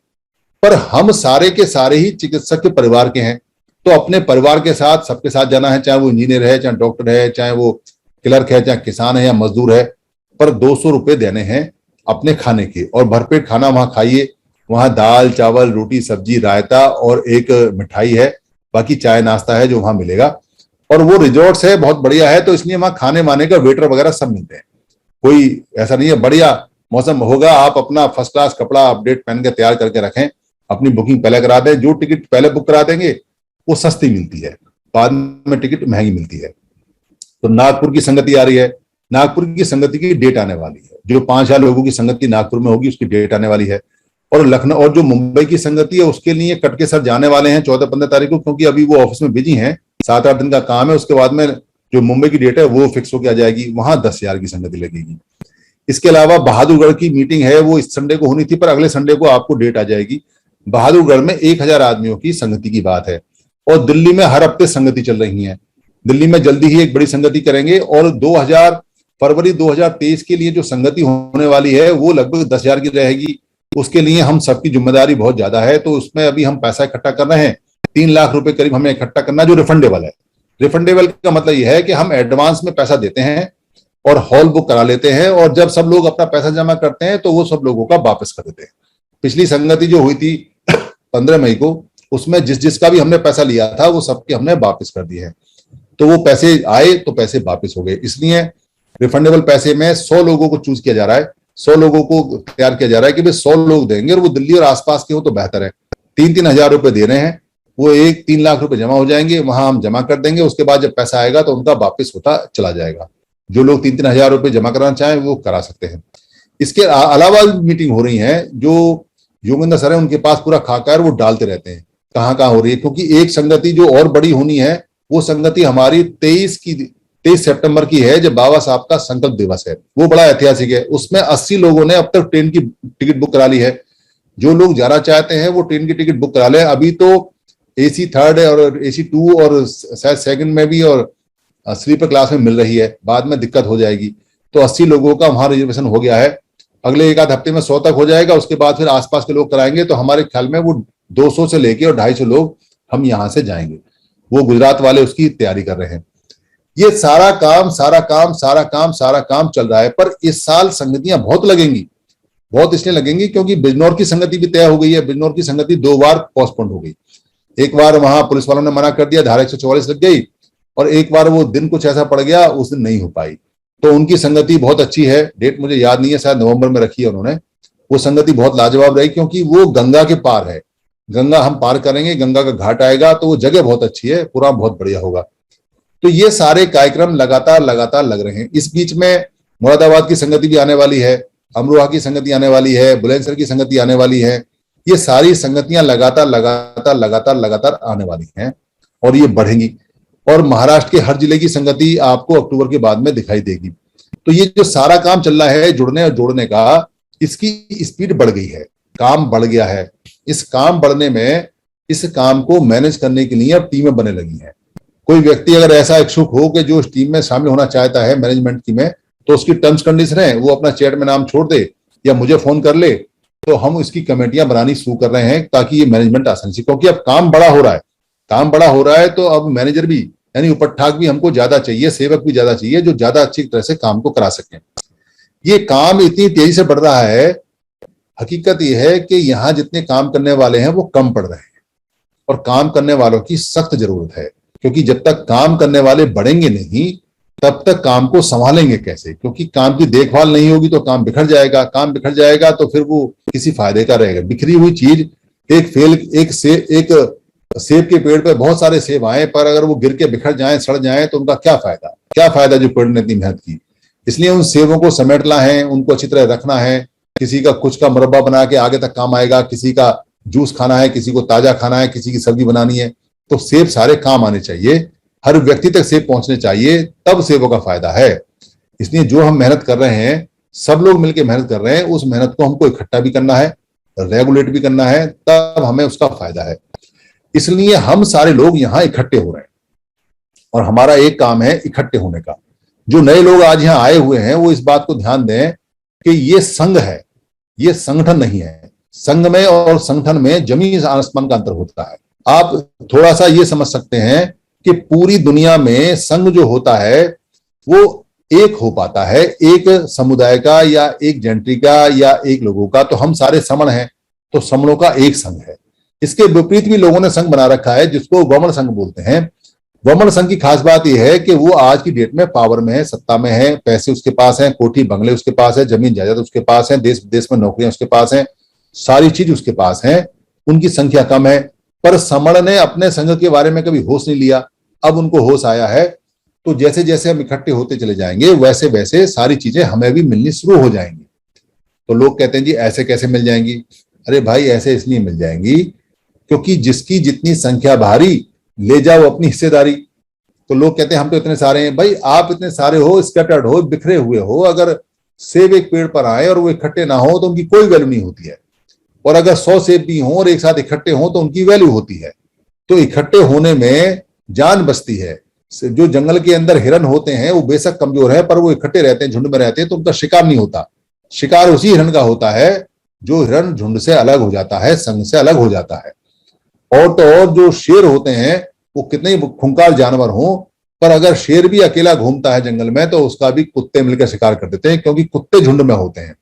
पर हम सारे के सारे ही चिकित्सक के परिवार के हैं, तो अपने परिवार के साथ सबके साथ जाना है, चाहे वो इंजीनियर है, चाहे डॉक्टर है, चाहे वो क्लर्क है, चाहे किसान है या मजदूर है। पर 200 रुपए देने हैं अपने खाने के, और भरपेट खाना वहां खाइए। वहां दाल चावल रोटी सब्जी रायता और एक मिठाई है, बाकी चाय नाश्ता है जो वहां मिलेगा। और वो रिजॉर्ट्स है, बहुत बढ़िया है, तो इसलिए वहां खाने माने का वेटर वगैरह सब मिलते हैं। कोई ऐसा नहीं है, बढ़िया मौसम होगा। आप अपना फर्स्ट क्लास कपड़ा अपडेट पहन के तैयार करके रखें, अपनी बुकिंग पहले करा दें। जो टिकट पहले बुक करा देंगे वो सस्ती मिलती है, बाद में टिकट महंगी मिलती है। तो नागपुर की संगति आ रही है, नागपुर की संगति की डेट आने वाली है, जो 5,000 लोगों की संगति नागपुर में होगी उसकी डेट आने वाली है। और लखनऊ और जो मुंबई की संगति है उसके लिए कटके सर जाने वाले हैं 14-15 तारीख को, क्योंकि अभी वो ऑफिस में बिजी हैं, 7-8 दिन का काम है। उसके बाद में जो मुंबई की डेट है वो फिक्स होकर आ जाएगी, वहां 10,000 की संगति लगेगी। इसके अलावा बहादुरगढ़ की मीटिंग है, वो इस संडे को होनी थी पर अगले संडे को आपको डेट आ जाएगी। बहादुरगढ़ में 1,000 आदमियों की संगति की बात है। और दिल्ली में हर हफ्ते संगति चल रही है, दिल्ली में जल्दी ही एक बड़ी संगति करेंगे। और फरवरी 2023 के लिए जो संगति होने वाली है वो लगभग 10,000 की रहेगी। उसके लिए हम सबकी जिम्मेदारी बहुत ज्यादा है, तो उसमें अभी हम पैसा इकट्ठा कर रहे हैं। 3 लाख रुपए करीब हमें इकट्ठा करना, जो रिफंडेबल है। रिफंडेबल का मतलब यह है कि हम एडवांस में पैसा देते हैं और हॉल बुक करा लेते हैं, और जब सब लोग अपना पैसा जमा करते हैं तो वो सब लोगों का वापस कर देते हैं। पिछली संगति जो हुई थी 15 मई को, उसमें जिसका भी हमने पैसा लिया था वो सबके हमने वापस कर दिए हैं। तो वो पैसे आए तो पैसे वापस हो गए। इसलिए रिफंडेबल पैसे में 100 लोगों को चूज किया जा रहा है, 100 लोगों को तैयार किया जा रहा है कि भाई 100 लोग देंगे और वो दिल्ली और आसपास के हो तो बेहतर है। 3-3 हजार रुपए दे रहे हैं, वो 3 लाख रुपए जमा हो जाएंगे, वहां हम जमा कर देंगे। उसके बाद जब पैसा आएगा तो उनका वापस होता चला जाएगा। जो लोग 3-3 हजार रुपए जमा कराना चाहें वो करा सकते हैं। इसके अलावा मीटिंग हो रही है, जो योगेंद्र सर है उनके पास पूरा खाका है, वो डालते रहते हैं कहाँ कहाँ हो रही है। क्योंकि एक संगति जो और बड़ी होनी है, वो संगति हमारी 23 सितंबर की है, जब बाबा साहब का संकल्प दिवस है। वो बड़ा ऐतिहासिक है। उसमें 80 लोगों ने अब तक ट्रेन की टिकट बुक करा ली है। जो लोग जाना चाहते हैं वो ट्रेन की टिकट बुक करा लें। अभी तो AC 3rd है और AC 2 और शायद सेकंड में भी और स्लीपर क्लास में मिल रही है, बाद में दिक्कत हो जाएगी। तो 80 लोगों का वहां रिजर्वेशन हो गया है। अगले 1 आध हफ्ते में 100 तक हो जाएगा। उसके बाद फिर आसपास के लोग कराएंगे, तो हमारे ख्याल में वो 200 से लेके और 250 लोग हम यहाँ से जाएंगे। वो गुजरात वाले उसकी तैयारी कर रहे हैं। ये सारा काम चल रहा है। पर इस साल संगतियां बहुत लगेंगी, बहुत इसलिए लगेंगी क्योंकि बिजनौर की संगति भी तय हो गई है। बिजनौर की संगति 2 बार पोस्टपोन हो गई। एक बार वहां पुलिस वालों ने मना कर दिया, धारा 144 लग गई, और एक बार वो दिन कुछ ऐसा पड़ गया, उस दिन नहीं हो पाई। तो उनकी संगति बहुत अच्छी है, डेट मुझे याद नहीं है, शायद नवंबर में रखी है उन्होंने। वो संगति बहुत लाजवाब रही, क्योंकि वो गंगा के पार है। गंगा हम पार करेंगे, गंगा का घाट आएगा, तो वो जगह बहुत अच्छी है, पूरा बहुत बढ़िया होगा। तो ये सारे कार्यक्रम लगातार लग रहे हैं। इस बीच में मुरादाबाद की संगति भी आने वाली है, अमरोहा की संगति आने वाली है, बुलंदशहर की संगति आने वाली है। ये सारी संगतियां लगातार आने वाली हैं और ये बढ़ेंगी। और महाराष्ट्र के हर जिले की संगति आपको अक्टूबर के बाद में दिखाई देगी। तो ये जो सारा काम चल रहा है जुड़ने और जोड़ने का, इसकी स्पीड बढ़ गई है, काम बढ़ गया है। इस काम बढ़ने में, इस काम को मैनेज करने के लिए अब टीमें बनने लगी हैं। कोई व्यक्ति अगर ऐसा इच्छुक हो कि जो उस टीम में शामिल होना चाहता है मैनेजमेंट की में, तो उसकी टर्म्स कंडीशन है, वो अपना चैट में नाम छोड़ दे या मुझे फोन कर ले, तो हम इसकी कमेटियां बनानी शुरू कर रहे हैं ताकि ये मैनेजमेंट आसानी से, क्योंकि अब काम बड़ा हो रहा है। तो अब मैनेजर भी यानी उपठाक भी हमको ज्यादा चाहिए, सेवक भी ज्यादा चाहिए, जो ज्यादा अच्छी तरह से काम को करा सकें। ये काम इतनी तेजी से बढ़ रहा है, हकीकत यह है कि यहाँ जितने काम करने वाले हैं वो कम पड़ रहे हैं, और काम करने वालों की सख्त जरूरत है। क्योंकि जब तक काम करने वाले बढ़ेंगे नहीं तब तक काम को संभालेंगे कैसे, क्योंकि काम की देखभाल नहीं होगी तो काम बिखर जाएगा, काम बिखर जाएगा तो फिर वो किसी फायदे का रहेगा। बिखरी हुई चीज, एक सेब के पेड़ पे बहुत सारे सेब आए पर अगर वो गिर के बिखर जाएं, सड़ जाएं तो उनका क्या फायदा जो पेड़ ने इतनी मेहनत की। इसलिए उन सेबों को समेटना है, उनको अच्छी तरह रखना है। किसी का कुछ का मुरब्बा बना के आगे तक काम आएगा, किसी का जूस खाना है, किसी को ताजा खाना है, किसी की सब्जी बनानी है, तो सेब सारे काम आने चाहिए, हर व्यक्ति तक सेब पहुंचने चाहिए, तब सेबों का फायदा है। इसलिए जो हम मेहनत कर रहे हैं, सब लोग मिलकर मेहनत कर रहे हैं, उस मेहनत को हमको इकट्ठा भी करना है, रेगुलेट भी करना है, तब हमें उसका फायदा है। इसलिए हम सारे लोग यहाँ इकट्ठे हो रहे हैं और हमारा एक काम है इकट्ठे होने का। जो नए लोग आज यहाँ आए हुए हैं वो इस बात को ध्यान दें कि ये संघ है, ये संगठन नहीं है। संघ में और संगठन में जमीन आसमान का अंतर होता है। आप थोड़ा सा ये समझ सकते हैं कि पूरी दुनिया में संघ जो होता है वो एक हो पाता है, एक समुदाय का या एक जेंट्री का या एक लोगों का। तो हम सारे समण हैं, तो समणों का एक संघ है। इसके विपरीत भी लोगों ने संघ बना रखा है जिसको वमन संघ बोलते हैं। वमन संघ की खास बात यह है कि वो आज की डेट में पावर में है, सत्ता में है, पैसे उसके पास है, कोठी बंगले उसके पास है, जमीन जायदाद उसके पास है, देश विदेश में नौकरियां उसके पास है, सारी चीज उसके पास है। उनकी संख्या कम है, पर समण ने अपने संघ के बारे में कभी होश नहीं लिया। अब उनको होश आया है, तो जैसे जैसे हम इकट्ठे होते चले जाएंगे वैसे वैसे सारी चीजें हमें भी मिलनी शुरू हो जाएंगी। तो लोग कहते हैं जी ऐसे कैसे मिल जाएंगी? अरे भाई ऐसे इसलिए मिल जाएंगी क्योंकि जिसकी जितनी संख्या भारी ले जाओ अपनी हिस्सेदारी। तो लोग कहते हैं हम तो इतने सारे हैं। भाई आप इतने सारे हो, स्कैटर्ड हो, बिखरे हुए हो, अगर सेब एक पेड़ पर आए और वो इकट्ठे ना हो तो उनकी कोई वैल्यू नहीं होती है। और अगर 100 सेब भी हों और एक साथ इकट्ठे हों तो उनकी वैल्यू होती है। तो इकट्ठे होने में जान बसती है। जो जंगल के अंदर हिरन होते हैं वो बेशक कमजोर है पर वो इकट्ठे रहते हैं, झुंड में रहते हैं, तो उनका शिकार नहीं होता। शिकार उसी हिरन का होता है जो हिरन झुंड से अलग हो जाता है, संघ से अलग हो जाता है। और तो और जो शेर होते हैं वो कितने ही खूंखार जानवर हों, पर अगर शेर भी अकेला घूमता है जंगल में तो उसका भी कुत्ते मिलकर शिकार कर देते हैं, क्योंकि कुत्ते झुंड में होते हैं।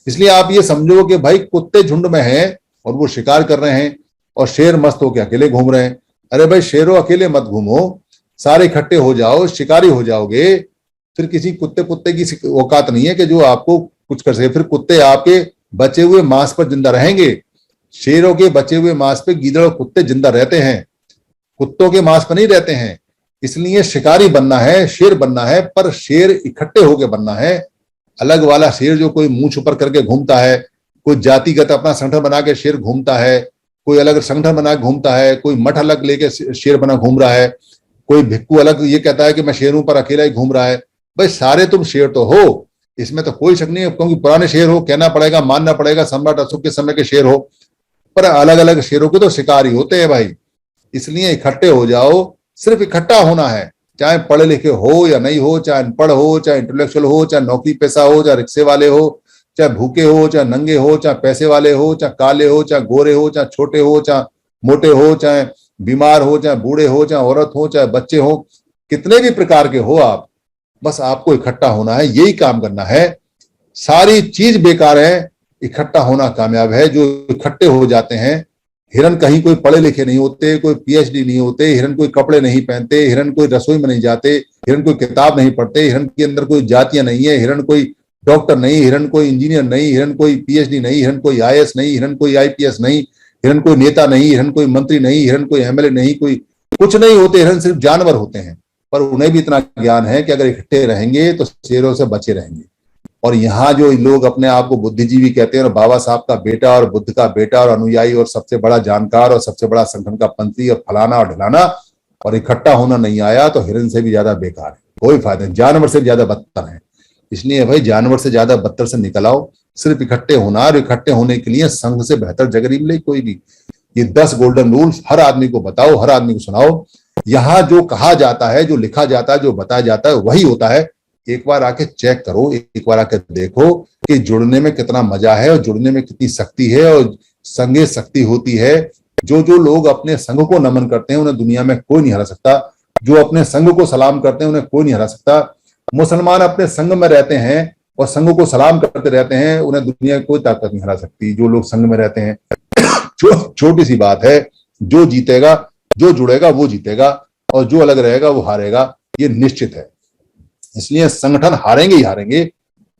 इसलिए आप ये समझो कि भाई कुत्ते झुंड में हैं और वो शिकार कर रहे हैं और शेर मस्त होकर अकेले घूम रहे हैं। अरे भाई शेरों अकेले मत घूमो, सारे इकट्ठे हो जाओ, शिकारी हो जाओगे। फिर किसी कुत्ते की औकात नहीं है कि जो आपको कुछ कर सके। फिर कुत्ते आपके बचे हुए मांस पर जिंदा रहेंगे। शेरों के बचे हुए मांस पे गीदड़ और कुत्ते जिंदा रहते हैं, कुत्तों के मांस पर नहीं रहते हैं। इसलिए शिकारी बनना है, शेर बनना है, पर शेर इकट्ठे होकर बनना है। अलग वाला शेर जो कोई मुंह छुपर करके घूमता है, कोई जातिगत अपना संगठन बना के शेर घूमता है, कोई अलग संगठन बना के घूमता है, कोई मठ अलग लेके शेर बना घूम रहा है, कोई भिक्खू अलग ये कहता है कि मैं शेर हूं पर अकेला ही घूम रहा है। भाई सारे तुम शेर तो हो, इसमें तो कोई शक नहीं है, क्योंकि पुराने शेर हो, कहना पड़ेगा, मानना पड़ेगा, सम्राट अशोक के समय के शेर हो, पर अलग अलग शेरों के तो शिकार ही होते हैं भाई। इसलिए इकट्ठे हो जाओ, सिर्फ इकट्ठा होना है, चाहे पढ़े लिखे हो या नहीं हो, चाहे अनपढ़ हो, चाहे इंटेलेक्चुअल हो, चाहे नौकरी पैसा हो, चाहे रिक्शे वाले हो, चाहे भूखे हो, चाहे नंगे हो, चाहे पैसे वाले हो, चाहे काले हो, चाहे गोरे हो, चाहे छोटे हो, चाहे मोटे हो, चाहे बीमार हो, चाहे बूढ़े हो, चाहे औरत हो, चाहे बच्चे हो, कितने भी प्रकार के हो आप, बस आपको इकट्ठा होना है, यही काम करना है। सारी चीज बेकार है, इकट्ठा होना कामयाब है। जो इकट्ठे हो जाते हैं, हिरन कहीं कोई पढ़े लिखे नहीं होते, कोई पीएचडी नहीं होते, हिरन कोई कपड़े नहीं पहनते, हिरन कोई रसोई में नहीं जाते, हिरन कोई किताब नहीं पढ़ते, हिरन के अंदर कोई जातियां नहीं है, हिरन कोई डॉक्टर नहीं, हिरन कोई इंजीनियर नहीं, हिरन कोई पीएचडी नहीं, हिरन कोई आईएएस नहीं, हिरन कोई आईपीएस नहीं, हिरन कोई नेता नहीं, हिरन कोई मंत्री नहीं, हिरन कोई एमएलए नहीं, कोई कुछ नहीं होते। हिरन सिर्फ जानवर होते हैं, पर उन्हें भी इतना ज्ञान है कि अगर इकट्ठे रहेंगे तो शेरों से बचे रहेंगे। और यहाँ जो लोग अपने आप को बुद्धिजीवी कहते हैं और बाबा साहब का बेटा और बुद्ध का बेटा और अनुयायी और सबसे बड़ा जानकार और सबसे बड़ा संगठन का पंथी और फलाना और ढलाना, और इकट्ठा होना नहीं आया तो हिरन से भी ज्यादा बेकार है, कोई फायदा नहीं, जानवर से ज्यादा बदतर है। इसलिए भाई जानवर से ज्यादा बदतर से निकल आओ, सिर्फ इकट्ठे होना। और इकट्ठे होने के लिए संघ से बेहतर जगह नहीं मिले कोई भी। ये 10 गोल्डन रूल्स हर आदमी को बताओ, हर आदमी को सुनाओ। यहाँ जो कहा जाता है, जो लिखा जाता है, जो बताया जाता है वही होता है। एक बार आके चेक करो, एक बार आके देखो कि जुड़ने में कितना मजा है और जुड़ने में कितनी शक्ति है, और संगे शक्ति होती है। जो जो लोग अपने संघ को नमन करते हैं उन्हें दुनिया में कोई नहीं हरा सकता। जो अपने संघ को सलाम करते हैं उन्हें कोई नहीं हरा सकता। मुसलमान अपने संघ में रहते हैं और संघ को सलाम करते रहते हैं, उन्हें दुनिया की कोई ताकत नहीं हरा सकती। जो लोग संघ में रहते हैं, छोटी सी बात है, जो जीतेगा, जो जुड़ेगा वो जीतेगा। और जो अलग रहेगा वो हारेगा, ये निश्चित है। इसलिए संगठन हारेंगे ही हारेंगे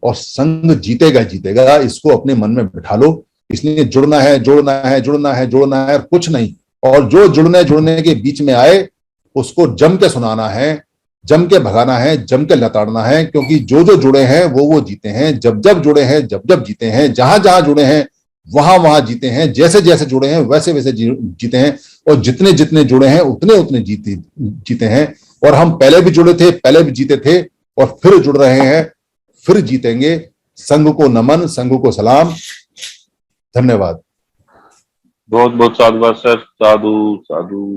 और संघ जीतेगा जीतेगा, इसको अपने मन में बिठा लो। इसलिए जुड़ना है, जुड़ना है, जुड़ना है, जुड़ना है, कुछ नहीं। और जो जुड़ने के बीच में आए उसको जम के सुनाना है, जम के भगाना है, जम के लताड़ना है, क्योंकि जो जुड़े हैं वो जीते हैं, जब जुड़े हैं, जब जीते हैं, जहां जुड़े हैं वहां जीते हैं, जैसे जुड़े हैं वैसे जीते हैं, और जितने जुड़े हैं उतने जीते हैं। और हम पहले भी जुड़े थे, पहले भी जीते थे और फिर जुड़ रहे हैं, फिर जीतेंगे। संघ को नमन, संघ को सलाम, धन्यवाद। बहुत बहुत साधुवाद सर, साधु साधु।